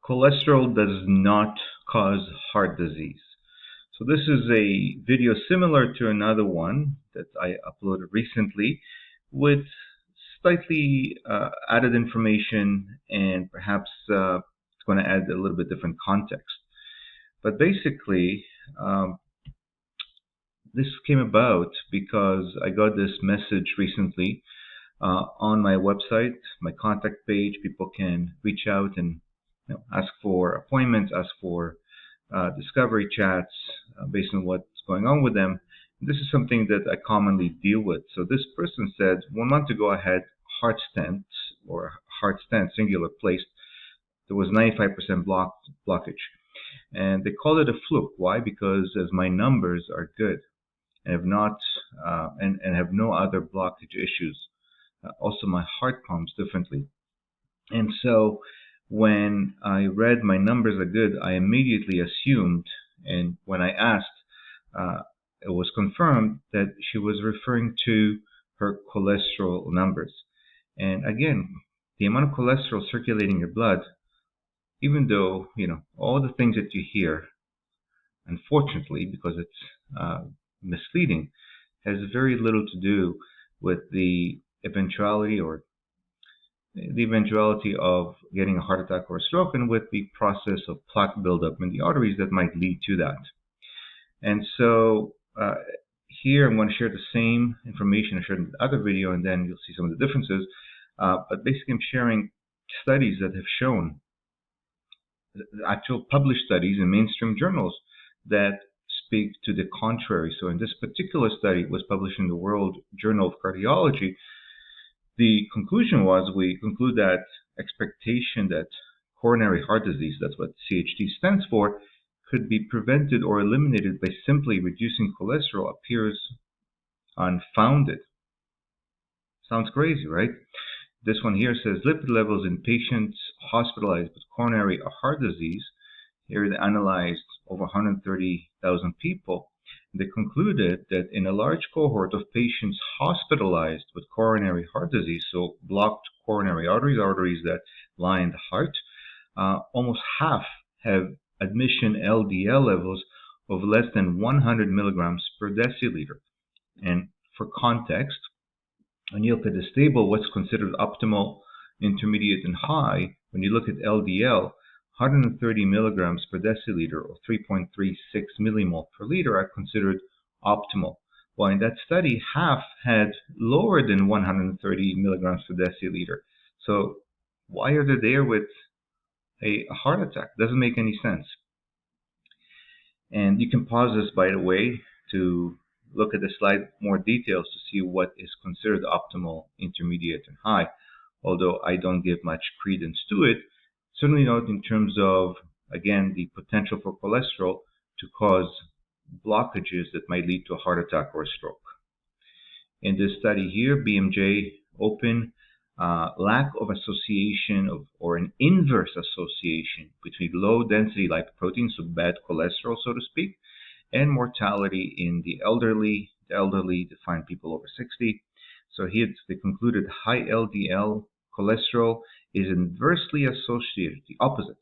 cholesterol does not cause heart disease. So this is a video similar to another one that I uploaded recently with slightly added information, and perhaps it's going to add a little bit different context. But basically, this came about because I got this message recently on my website, my contact page. People can reach out and ask for appointments, ask for discovery chats based on what's going on with them. This is something that I commonly deal with. So this person said 1 month ago I had heart stent, or heart stent singular placed. There was 95% blockage. And they called it a fluke. Why? Because as my numbers are good and have not and have no other blockage issues. Also, my heart pumps differently. And so when I read my numbers are good, I immediately assumed, and when I asked, it was confirmed that she was referring to her cholesterol numbers. And again, the amount of cholesterol circulating in your blood, even though, all the things that you hear, unfortunately, because it's misleading, has very little to do with the eventuality of getting a heart attack or a stroke, and with the process of plaque buildup in the arteries that might lead to that. And so here I'm going to share the same information I shared in the other video, and then you'll see some of the differences. But basically I'm sharing studies that have shown, actual published studies in mainstream journals, that speak to the contrary. So in this particular study, it was published in the World Journal of Cardiology. The conclusion was, we conclude that expectation that coronary heart disease, that's what CHD stands for, could be prevented or eliminated by simply reducing cholesterol appears unfounded. Sounds crazy, right? This one here says lipid levels in patients hospitalized with coronary heart disease. Here they analyzed over 130,000 people. They concluded that in a large cohort of patients hospitalized with coronary heart disease, so blocked coronary arteries that line the heart, almost half have admission LDL levels of less than 100 milligrams per deciliter. And for context, when you look at the table, what's considered optimal, intermediate, and high, when you look at LDL, 130 milligrams per deciliter or 3.36 millimole per liter are considered optimal. While in that study, half had lower than 130 milligrams per deciliter. So why are they there with a heart attack? Doesn't make any sense. And you can pause this, by the way, to look at the slide more details to see what is considered optimal, intermediate, and high. Although I don't give much credence to it, certainly not in terms of, again, the potential for cholesterol to cause blockages that might lead to a heart attack or a stroke. In this study here, BMJ open lack of association or an inverse association between low density lipoprotein, so bad cholesterol, so to speak, and mortality in the elderly. The elderly define people over 60. So here they concluded high LDL cholesterol is inversely associated, the opposite,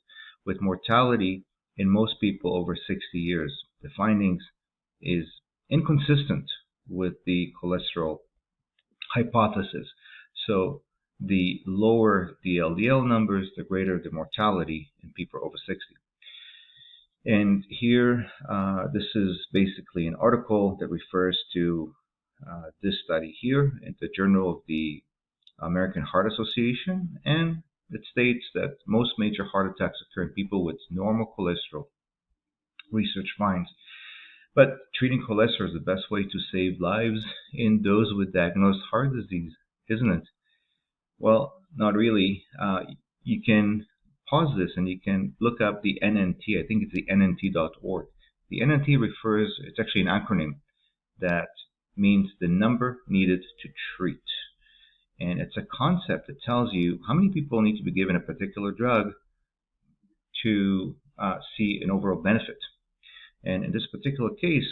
with mortality in most people over 60 years. The findings is inconsistent with the cholesterol hypothesis. So the lower the LDL numbers, the greater the mortality in people over 60. And here, this is basically an article that refers to this study here in the Journal of the American Heart Association, and it states that most major heart attacks occur in people with normal cholesterol. Research finds. But treating cholesterol is the best way to save lives in those with diagnosed heart disease, isn't it? Well, not really. You can pause this and you can look up the NNT. I think it's the NNT.org. The NNT refers, it's actually an acronym that means the number needed to treat. And it's a concept that tells you how many people need to be given a particular drug to see an overall benefit. And in this particular case,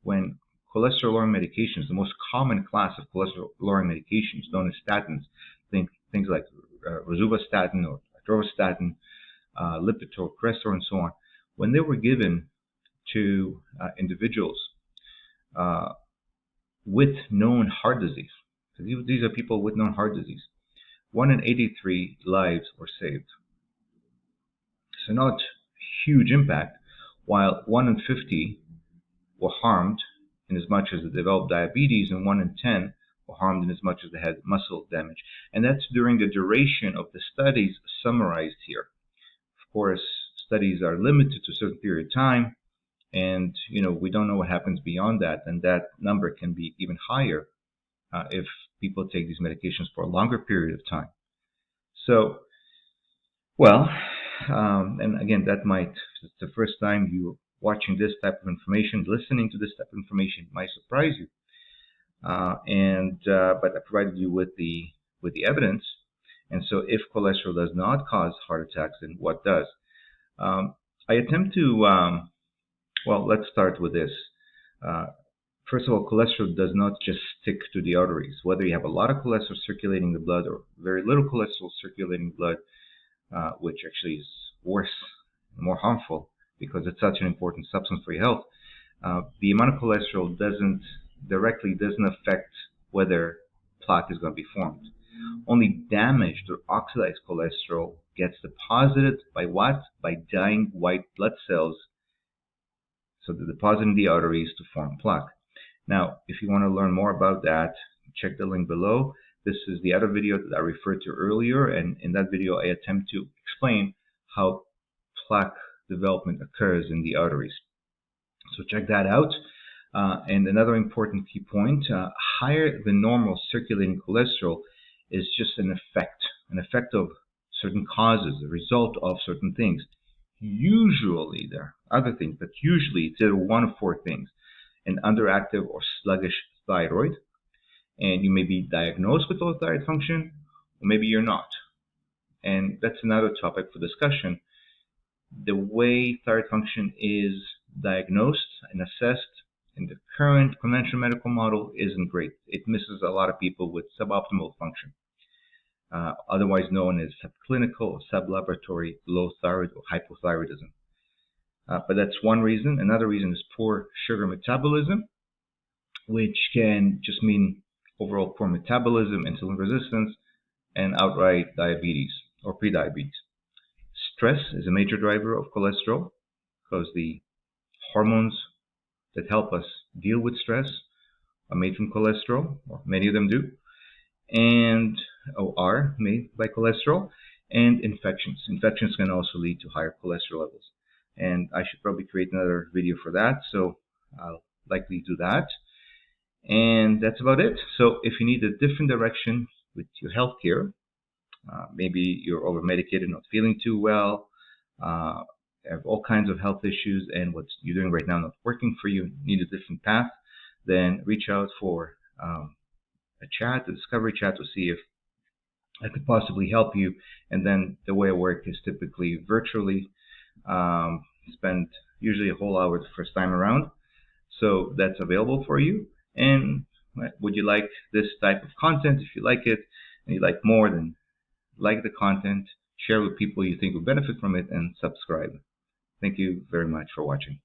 when cholesterol-lowering medications, the most common class of cholesterol-lowering medications known as statins, things like rosuvastatin or atorvastatin, lipitor, cholesterol, and so on, when they were given to individuals with known heart disease, so these are people with known heart disease, 1 in 83 lives were saved. So not huge impact, while 1 in 50 were harmed in as much as they developed diabetes, and 1 in 10 were harmed in as much as they had muscle damage. And that's during the duration of the studies summarized here. Of course, studies are limited to a certain period of time, and we don't know what happens beyond that, and that number can be even higher if people take these medications for a longer period of time. So, well, and again, that might, it's the first time you're watching this type of information, listening to this type of information might surprise you. But I provided you with the evidence. And so if cholesterol does not cause heart attacks, then what does? I attempt to, well, let's start with this. First of all, cholesterol does not just stick to the arteries. Whether you have a lot of cholesterol circulating in the blood or very little cholesterol circulating in the blood, which actually is worse, more harmful, because it's such an important substance for your health. The amount of cholesterol doesn't affect whether plaque is going to be formed. Only damaged or oxidized cholesterol gets deposited by what? By dying white blood cells. So they deposit in the arteries to form plaque. Now, if you want to learn more about that, check the link below. This is the other video that I referred to earlier, and in that video I attempt to explain how plaque development occurs in the arteries. So check that out. And another important key point, higher than normal circulating cholesterol is just an effect of certain causes, the result of certain things. Usually there are other things, but usually it's either one of 4 things: an underactive or sluggish thyroid, and you may be diagnosed with low thyroid function, or maybe you're not. And that's another topic for discussion. The way thyroid function is diagnosed and assessed in the current conventional medical model isn't great. It misses a lot of people with suboptimal function, otherwise known as subclinical or sublaboratory low thyroid or hypothyroidism. But that's one reason. Another reason is poor sugar metabolism, which can just mean overall poor metabolism, insulin resistance, and outright diabetes or prediabetes. Stress is a major driver of cholesterol because the hormones that help us deal with stress are made from cholesterol, or many of them do, and are made by cholesterol. And infections. Infections can also lead to higher cholesterol levels. And I should probably create another video for that, so I'll likely do that. And that's about it. So if you need a different direction with your healthcare, maybe you're over-medicated, not feeling too well, have all kinds of health issues, and what you're doing right now not working for you, need a different path, then reach out for a chat, a discovery chat, to see if I could possibly help you. And then the way I work is typically virtually. Spend usually a whole hour the first time around. So that's available for you. And would you like this type of content? If you like it and you like more, then like the content, share with people you think will benefit from it, and subscribe. Thank you very much for watching.